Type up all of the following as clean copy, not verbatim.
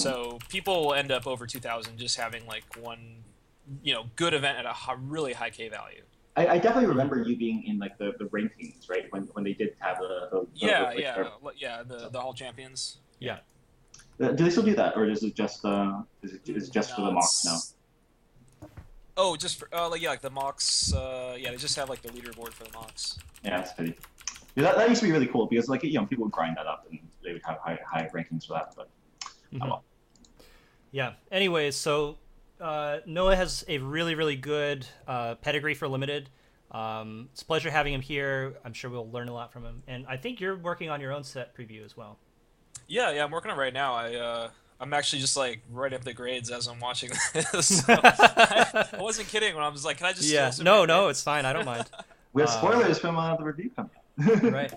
So people will end up over 2,000 just having like one, good event at a really high K value. I definitely remember you being in like the rankings, right? When they did have The Hall Champions. Yeah. Do they still do that, or is it just is it just for the No, mocks now? Oh, just for like the mocks. They just have like the leaderboard for the mocks. Yeah, that's pity. Yeah, that used to be really cool because people would grind that up and they would have high rankings for that. But oh well. Yeah. Anyways, so Noah has a really, really good pedigree for Limited. It's a pleasure having him here. I'm sure we'll learn a lot from him. And I think you're working on your own set preview as well. Yeah, I'm working on it right now. I'm actually just like writing up the grades as I'm watching this. So, I wasn't kidding when I was like, "Can I just?" Yeah. No, it's fine. I don't mind. We have spoilers from the review coming up. Right.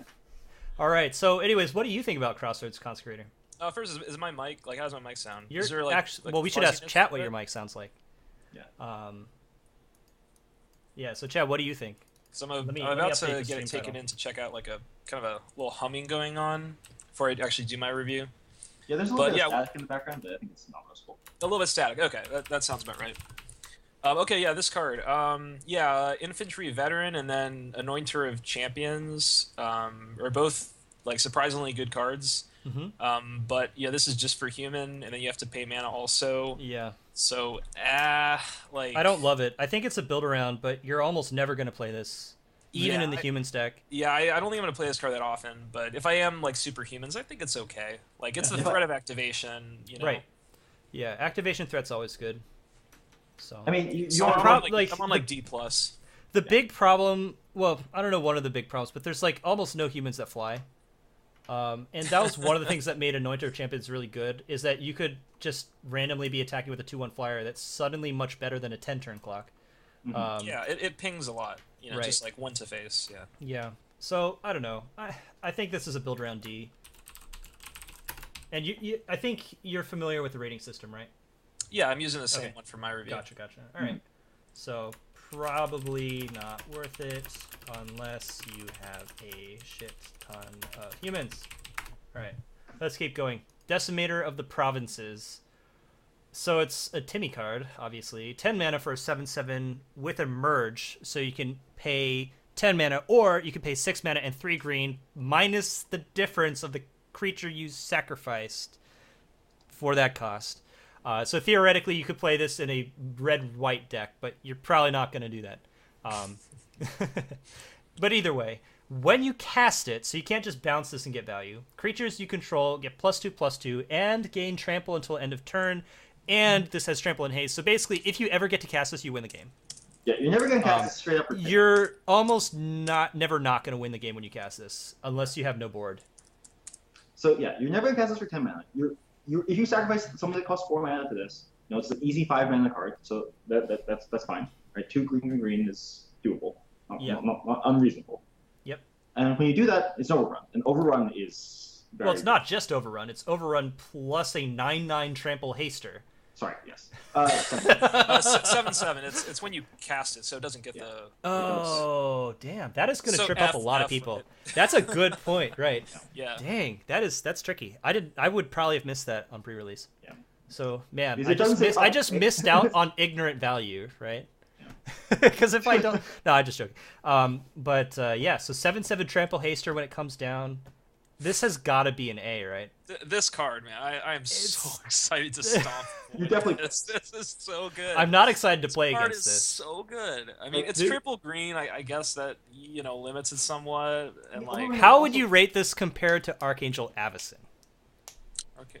All right. So, anyways, what do you think about Crossroads Consecrator? First, is my mic like? How does my mic sound? You're is there, like, actually, like well, we should ask fuzziness Chat to what it? your mic sounds like. Yeah. Yeah. So, Chat, what do you think? So Let me I'm about update to the get stream it taken title. in to check out like a kind of a little humming going on before I actually do my review. Yeah, there's a little But, bit of yeah, static in the background, but I think it's not noticeable. A little bit static. Okay, that sounds about right. This card. Infantry Veteran and then Anointer of Champions are both like surprisingly good cards. Mm-hmm. But yeah, this is just for human, and then you have to pay mana also. Yeah. So, I don't love it. I think it's a build around, but you're almost never going to play this, even in the human stack. Yeah, I don't think I'm going to play this card that often, but if I am like superhumans, I think it's okay. Like, it's the threat of activation, Right. Yeah, activation threat's always good. So I mean, So I'm on like D+. The big problem, well, I don't know one of the big problems, but there's like almost no humans that fly. And that was one of the things that made Anointer of Champions really good, is that you could just randomly be attacking with a 2/1 flyer that's suddenly much better than a 10-turn clock. It pings a lot, Right. just like one to face, yeah. Yeah. So, I don't know. I think this is a build around D. And I think you're familiar with the rating system, right? Yeah, I'm using the same one for my review. Gotcha. All right. So, probably not worth it unless you have a shit ton of humans. All right. Let's keep going. Decimator of the Provinces. So it's a Timmy card, obviously. 10 mana for a 7/7 with a merge, so you can pay 10 mana, or you can pay 6 mana and 3 green, minus the difference of the creature you sacrificed for that cost. So theoretically, you could play this in a red-white deck, but you're probably not going to do that. But either way, when you cast it, so you can't just bounce this and get value, creatures you control get +2/+2 and gain trample until end of turn, and this has trample and haste. So basically, if you ever get to cast this, you win the game. Yeah, you're never going to cast it straight up. You're almost never not going to win the game when you cast this, unless you have no board. So yeah, you're never going to cast this for 10 mana. If you sacrifice something that costs 4 mana to this, it's an easy 5 mana card, so that's fine. Right, 2 green is doable, not unreasonable. Yep. And when you do that, it's overrun. And overrun is well, it's not just overrun; it's overrun plus a 9/9 trample haster. Sorry, yes. 7/7. It's when you cast it, so it doesn't get the. Oh, damn! That is going to trip up a lot of people. Right? That's a good point, right? Yeah. Dang, that's tricky. I would probably have missed that on pre-release. Yeah. So man, Because I just missed out on ignorant value, right? Because if I don't, no, I'm just joking. Yeah. So 7/7 trample haster when it comes down. This has got to be an A, right? This card, man, I am so excited to stomp. You definitely. This is so good. I'm not excited to play card against this. So good. I mean, it's triple green. I guess that limits it somewhat. And like, how would you rate this compared to Archangel Avacyn? Okay.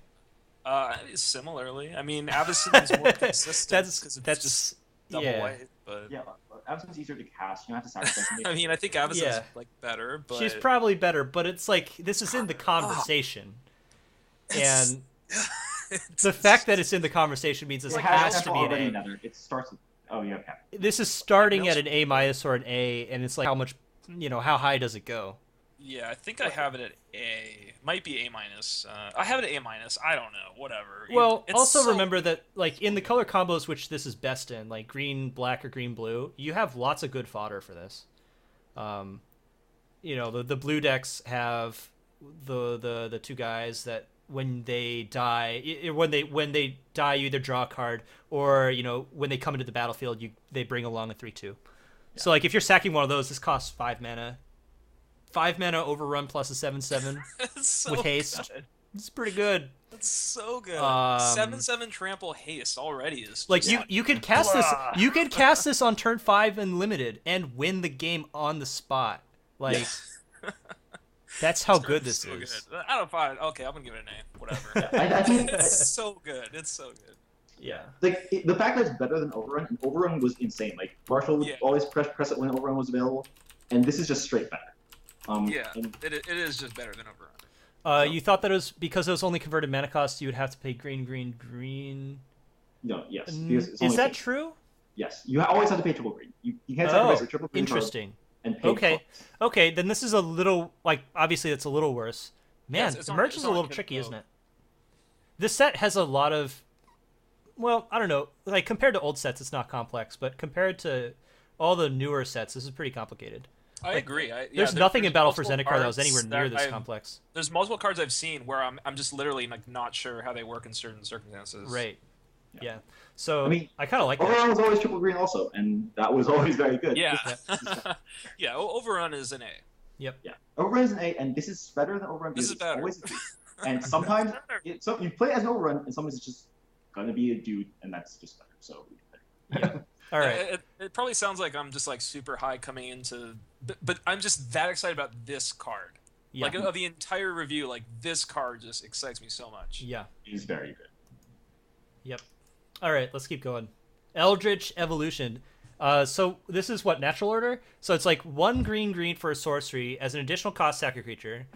Similarly, I mean, Avacyn is more consistent because it's just double white. But yeah, Avacyn's easier to cast. You don't have to sacrifice. I mean, I think Avacyn's like better, but she's probably better. But it's like this is in the conversation, and the fact that it's in the conversation means this has to be an A. It starts with okay. This is starting at an A- or an A, and it's like how much, how high does it go? Yeah, I think I have it at A. Might be A-. I have it at A-. I don't know. Whatever. Well, also remember that, like, in the color combos, which this is best in, like green, black, or green, blue, you have lots of good fodder for this. The blue decks have the two guys that when they die, when they die, you either draw a card, or when they come into the battlefield, they bring along a 3/2. Yeah. So like if you're sacking one of those, this costs 5 mana. 5 mana overrun plus a 7/7 so with haste. Good. It's pretty good. That's so good. 7/7 trample haste already is like you could cast this. You could cast this on turn 5 and limited and win the game on the spot. Like that's how good this so is. Good. Out of 5, okay, I'm gonna give it an A. Whatever. I think it's so good. It's so good. Yeah. Like the fact that it's better than Overrun, and Overrun was insane. Like Marshall would always press it when Overrun was available, and this is just straight better. It is just better than Overrun. You thought that it was because it was only converted mana cost, you would have to pay green. No, yes. Is that true? Yes, you always have to pay triple green. You can't sacrifice a triple green. Interesting. And pay Okay. Then this is a little obviously it's a little worse. Man, the merge is a little tricky, isn't it? This set has a lot of, well, I don't know. Like compared to old sets, it's not complex, but compared to all the newer sets, this is pretty complicated. I agree. There's nothing in Battle for Zendikar that was anywhere near this complex. There's multiple cards I've seen where I'm just literally like not sure how they work in certain circumstances. Right. Yeah. So I mean, I kind of like Overrun that. was always triple green also, and that was always very good. Yeah. Yeah. Overrun is an A. Yep. Yeah. Overrun is an A, and this is better than Overrun. This is better. Always a B. And sometimes you play as an Overrun, and sometimes it's just gonna be a dude, and that's just better. So. Yeah. All right. It probably sounds like I'm just like super high coming into, but I'm just that excited about this card. Yeah. Like of the entire review, like this card just excites me so much. Yeah. It is very good. Yep. All right, let's keep going. Eldritch Evolution. So this is what, natural order? So it's like 1 green for a sorcery as an additional cost sack a creature.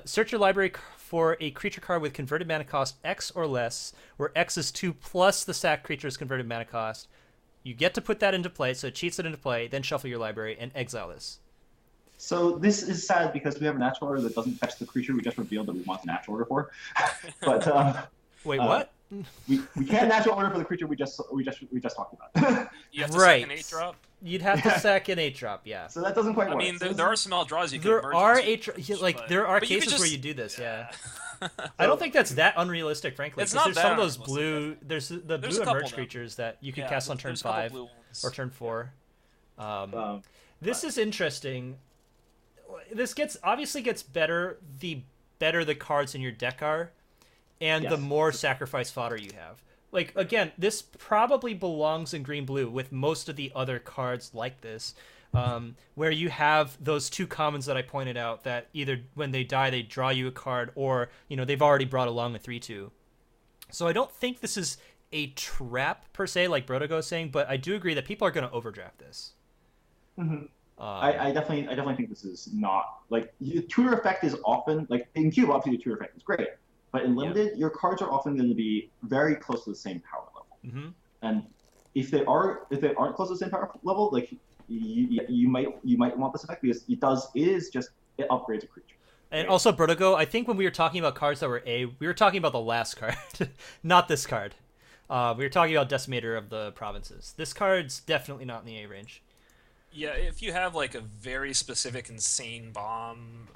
Search your library for a creature card with converted mana cost X or less, where X is 2 plus the sack creature's converted mana cost. You get to put that into play, so it cheats it into play, then shuffle your library and exile this. So this is sad because we have a natural order that doesn't fetch the creature we just revealed that we want the natural order for. But wait, what? We can't natural order for the creature we just talked about. You have to sack an 8-drop? You'd have to sack an 8-drop, yeah. So that doesn't quite work. I mean, there are some draws you can There are 8 like there are cases where you do this, yeah. I don't think that's that unrealistic, frankly. It's not there's that some of those blue. There's the blue emerge though. creatures that you can cast on turn 5 or turn 4. This is interesting. This obviously gets better the better the cards in your deck are, and the more sacrifice fodder you have. Like again, this probably belongs in green-blue with most of the other cards like this. Where you have those 2 commons that I pointed out that either when they die they draw you a card, or they've already brought along a 3/2. So I don't think this is a trap per se, like Brodogo is saying, but I do agree that people are going to overdraft this. Mm-hmm. I definitely think this is not like the tutor effect is often like in Cube. Obviously, the tutor effect is great, but in limited, your cards are often going to be very close to the same power level. Mm-hmm. And if they aren't close to the same power level, like you might want this effect because it upgrades a creature. And also, Brodogo, I think when we were talking about cards that were A, we were talking about the last card, not this card. We were talking about Decimator of the Provinces. This card's definitely not in the A range. Yeah, if you have like a very specific insane bomb,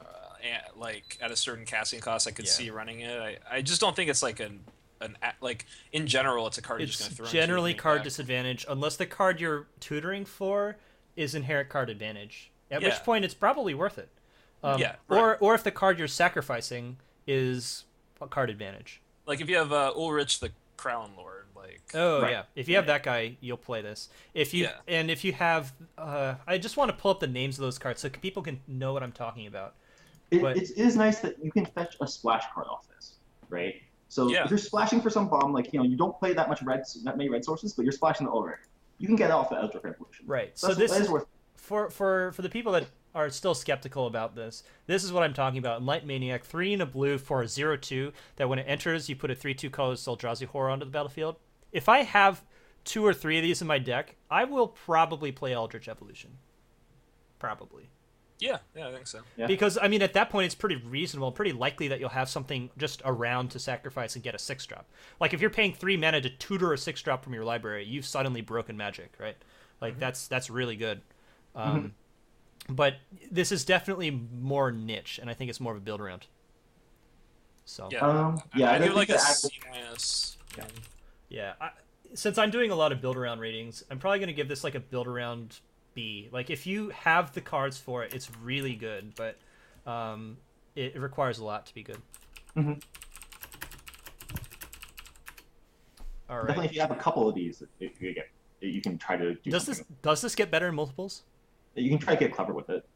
like at a certain casting cost, I could see running it. I just don't think it's like like in general, it's a card you're just going to throw. It's generally card disadvantage unless the card you're tutoring for is inherent card advantage. At which point, it's probably worth it. Or if the card you're sacrificing is a card advantage. Like if you have Ulrich the Crown Lord. If you have that guy, you'll play this. If you have, I just want to pull up the names of those cards so people can know what I'm talking about. It is nice that you can fetch a splash card off this, right? So if you're splashing for some bomb, like you don't play that many red sources, but you're splashing the Ulrich, you can get it off the Eldritch Evolution. Right. So this is worth for the people that are still skeptical about this. This is what I'm talking about. Enlightened Maniac, 3 and a blue for a 0/2. That when it enters, you put a 3/2 colorless Eldrazi Horror onto the battlefield. If I have 2 or 3 of these in my deck, I will probably play Eldritch Evolution. Probably. Yeah, I think so. Yeah. Because, I mean, at that point, it's pretty reasonable, pretty likely that you'll have something just around to sacrifice and get a 6-drop. Like, if you're paying 3 mana to tutor a 6-drop from your library, you've suddenly broken Magic, right? Like, that's really good. But this is definitely more niche, and I think it's more of a build-around. So Yeah, I do think like the a act- C minus. yeah, since I'm doing a lot of build around ratings, I'm probably gonna give this like a build around B. Like if you have the cards for it, it's really good, but it requires a lot to be good. Mhm. All right. Definitely, if you have a couple of these, you can try to do something. Does this get better in multiples? You can try to get clever with it.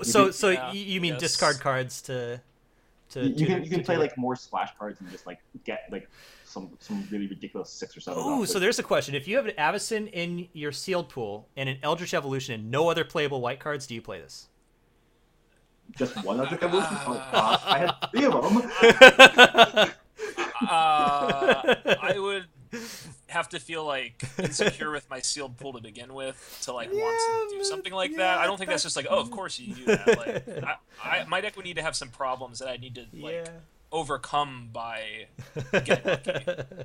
So Yeah, you mean yes. discard cards to you can play do it. like more splash cards and just like get like some really ridiculous 6 or 7. Ooh, so there's a question. If you have an Avacyn in your sealed pool and an Eldritch Evolution and no other playable white cards, do you play this? Just one other evolution. Oh gosh, I had 3 of them. I would have to feel like insecure with my sealed pool to begin with to like want to do something like that. I don't think that's just like, oh, of course you do that. Like, my deck would need to have some problems that I need to like overcome by getting lucky.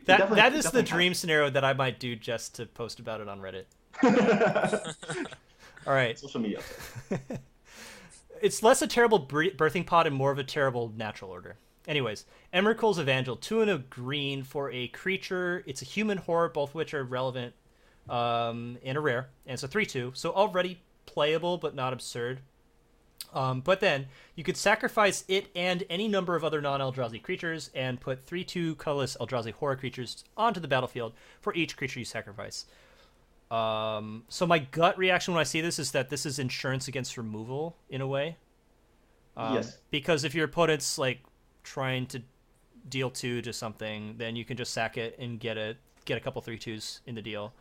That is the dream scenario that I might do just to post about it on Reddit. All right. Social media. It's less a terrible birthing pod and more of a terrible natural order. Anyways, Emrakul's Evangel, 2 and a green for a creature. It's a human horror, both which are relevant in a rare. And it's a 3/2, so already playable but not absurd. But then you could sacrifice it and any number of other non-Eldrazi creatures and put 3/2 colorless Eldrazi horror creatures onto the battlefield for each creature you sacrifice. So my gut reaction when I see this is that this is insurance against removal in a way. Yes. Because if your opponent's like trying to deal 2 to something, then you can just sack it and get a couple 3/2s in the deal.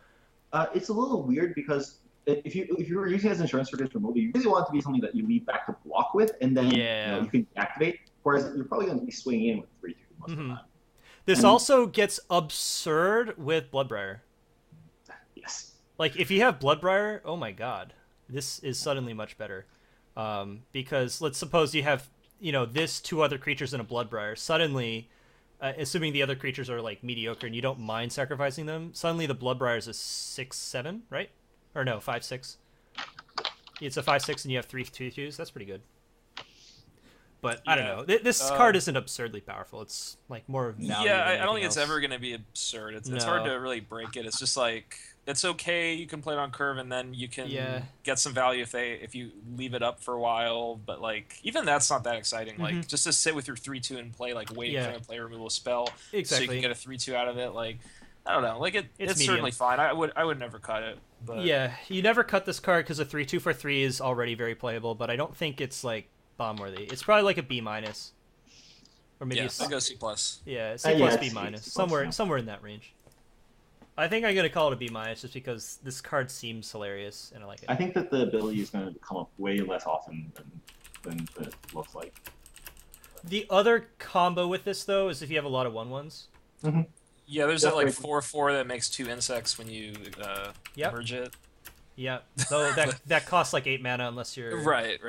It's a little weird because if you were using it as insurance for against removal, you really want it to be something that you leave back to block with, and then you can activate. Whereas you're probably going to be swinging in with 3/2 most of the time. This also gets absurd with Bloodbriar. Yes. Like if you have Bloodbriar, oh my god, this is suddenly much better. Because let's suppose you have this 2 other creatures in a Bloodbriar. Suddenly, assuming the other creatures are like mediocre and you don't mind sacrificing them, suddenly the Bloodbriar is a 6/7, right? Or no, 5/6. It's a 5/6 and you have 3 2/2s. That's pretty good. But I don't know. This card isn't absurdly powerful. It's like more value. Yeah, than I don't think anything it's ever going to be absurd. It's hard to really break it. It's just like it's okay. You can play it on curve, and then you can get some value if you leave it up for a while. But like even that's not that exciting. Like just to sit with your 3/2 and play like waiting for them to play removal spell, so you can get a 3/2 out of it. Like I don't know. Like it's certainly fine. I would never cut it. But yeah, you never cut this card because a 3/2 for 3 is already very playable. But I don't think it's like bomb worthy. It's probably like a B-, or maybe I go C+. Yeah, C+, B-, somewhere in that range. I think I'm gonna call it a B- just because this card seems hilarious and I like it. I think that the ability is going to come up way less often than it looks like. The other combo with this though is if you have a lot of 1/1s. Mm-hmm. Yeah, there's that like 4/4 that makes 2 insects when you merge it. Yeah, though that costs like 8 mana unless you're right.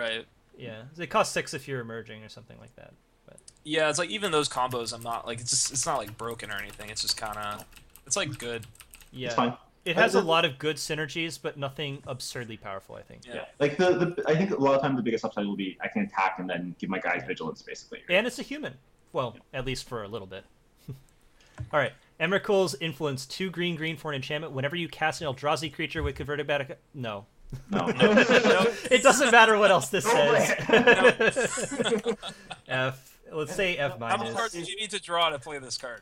Yeah, it costs 6 if you're emerging or something like that. But yeah, it's like even those combos, I'm not like it's not like broken or anything. It's just kind of it's like good. Yeah, it's fine. It has a lot of good synergies, but nothing absurdly powerful. I think. Yeah, like I think a lot of times the biggest upside will be I can attack and then give my guys vigilance basically. And it's a human. Well, at least for a little bit. All right. Emrakul's Influence, 2 green for an enchantment. Whenever you cast an Eldrazi creature with converted mana, no. It doesn't matter what else this says. F. Let's say F-. How many cards did you need to draw to play this card?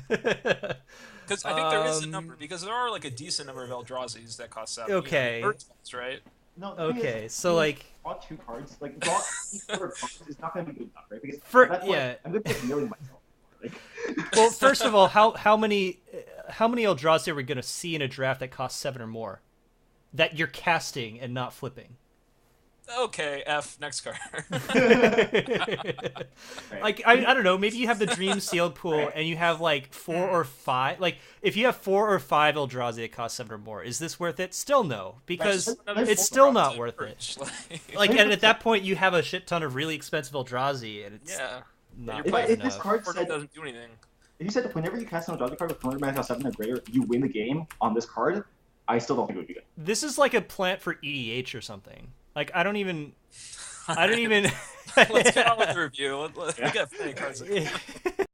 Because I think there is a number. Because there are like a decent number of Eldrazi's that cost 7. Okay. Right? No. Okay. So like. Draw 2 cards. Like draw each card is not going to be good enough, right? Because I'm going to be healing myself. Well, first of all, how many Eldrazi are we going to see in a draft that cost 7 or more? That you're casting and not flipping. Okay, F, next card. Like, I don't know, maybe you have the Dream Sealed pool and you have like 4 or 5. Like, if you have 4 or 5 Eldrazi that cost 7 or more, is this worth it? Still no, because it's still not worth it. Like, and at that point, you have a shit ton of really expensive Eldrazi, and it's not if this card doesn't do anything. If you said whenever you cast an Eldrazi card with converted mana cost 7 or greater, you win the game on this card, I still don't think it would be good. This is like a plant for EDH or something. Like I don't even Let's get on with the review. We got plenty of cards.